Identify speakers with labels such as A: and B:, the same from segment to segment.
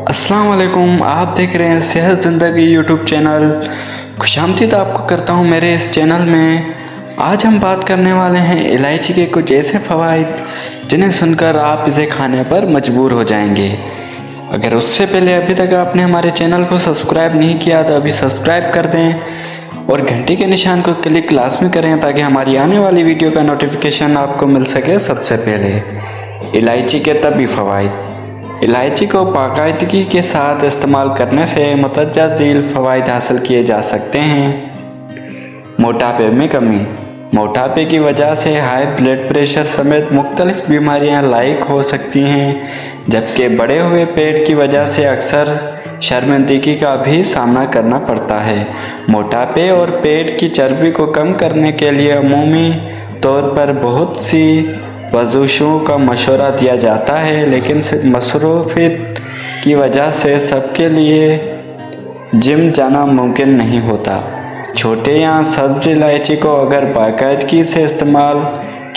A: अस्सलाम वालेकुम। आप देख रहे हैं सेहत ज़िंदगी यूट्यूब चैनल। खुशामदीद आपको करता हूं मेरे इस चैनल में। आज हम बात करने वाले हैं इलायची के कुछ ऐसे फ़वाइद जिन्हें सुनकर आप इसे खाने पर मजबूर हो जाएंगे। अगर उससे पहले अभी तक आपने हमारे चैनल को सब्सक्राइब नहीं किया तो अभी सब्सक्राइब कर दें और घंटी के निशान को क्लिक लाजमी करें ताकि हमारी आने वाली वीडियो का नोटिफिकेशन आपको मिल सके सबसे पहले। इलायची के तबी फ़वाइद। इलायची को बाकायदगी के साथ इस्तेमाल करने से मुतअद्दिद झील फ़वाइद हासिल किए जा सकते हैं। मोटापे में कमी। मोटापे की वजह से हाई ब्लड प्रेशर समेत मुख्तलिफ बीमारियां लायक हो सकती हैं, जबकि बढ़े हुए पेट की वजह से अक्सर शर्मिंदगी का भी सामना करना पड़ता है। मोटापे और पेट की चर्बी को कम करने के लिए अमूमी तौर पर बहुत सी वर्जिशों का मशवरा दिया जाता है, लेकिन मसरूफियत की वजह से सबके लिए जिम जाना मुमकिन नहीं होता। छोटे या सब्ज इलायची को अगर बाकायदगी से इस्तेमाल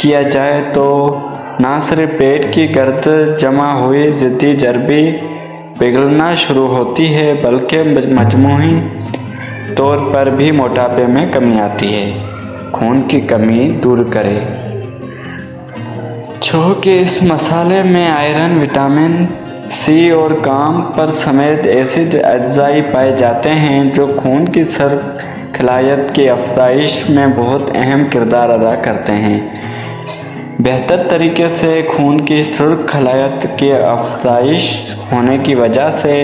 A: किया जाए तो ना सिर्फ पेट की गर्द जमा हुई ज़िद्दी चर्बी पिघलना शुरू होती है, बल्कि मजमूई तौर पर भी मोटापे में कमी आती है। खून की कमी दूर करे। छो के इस मसाले में आयरन, विटामिन सी और काम पर समेत एसिड अज्जाई पाए जाते हैं जो खून की खलायत की अफजाइश में बहुत अहम किरदार अदा करते हैं। बेहतर तरीके से खून की सुर्ख खलायत की अफजाइश होने की वजह से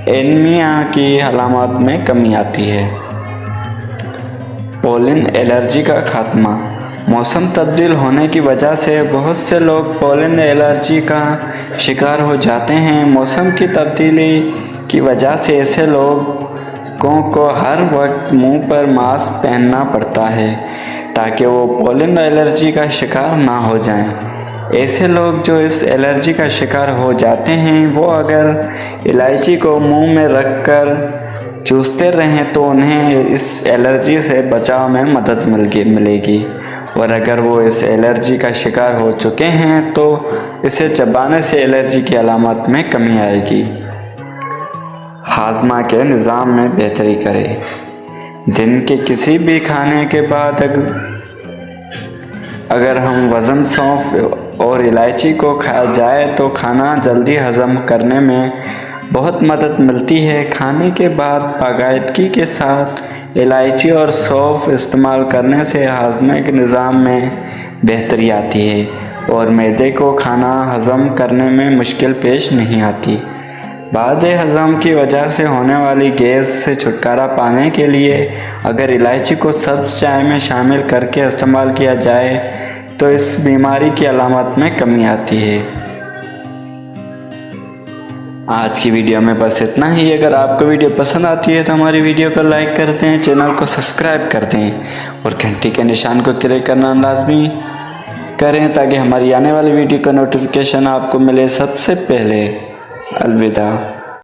A: एनीमिया की अलामत में कमी आती है। पोलन एलर्जी का खात्मा। मौसम तब्दील होने की वजह से बहुत से लोग पोलन एलर्जी का शिकार हो जाते हैं। मौसम की तब्दीली की वजह से ऐसे लोगों को हर वक्त मुंह पर मास्क पहनना पड़ता है ताकि वो पोलन एलर्जी का शिकार ना हो जाएं। ऐसे लोग जो इस एलर्जी का शिकार हो जाते हैं वो अगर इलायची को मुंह में रखकर चूसते रहें तो उन्हें इस एलर्जी से बचाव में मदद मिलेगी, और अगर वो इस एलर्जी का शिकार हो चुके हैं तो इसे चबाने से एलर्जी की अलामत में कमी आएगी। हाजमा के निज़ाम में बेहतरी करें। दिन के किसी भी खाने के बाद अगर हम वज़न सौंफ और इलायची को खाया जाए तो खाना जल्दी हज़म करने में बहुत मदद मिलती है। खाने के बाद बाकायदगी के साथ इलायची और सौंफ इस्तेमाल करने से हाजमे के निज़ाम में बेहतरी आती है और मैदे को खाना हज़म करने में मुश्किल पेश नहीं आती। बादे हज़म की वजह से होने वाली गैस से छुटकारा पाने के लिए अगर इलायची को सब्ज़ चाय में शामिल करके इस्तेमाल किया जाए तो इस बीमारी की अलामत में कमी आती है। आज की वीडियो में बस इतना ही। अगर आपको वीडियो पसंद आती है तो हमारी वीडियो को लाइक कर दें, चैनल को सब्सक्राइब कर दें और घंटी के निशान को क्लिक करना लाजमी करें ताकि हमारी आने वाली वीडियो का नोटिफिकेशन आपको मिले सबसे पहले। अलविदा।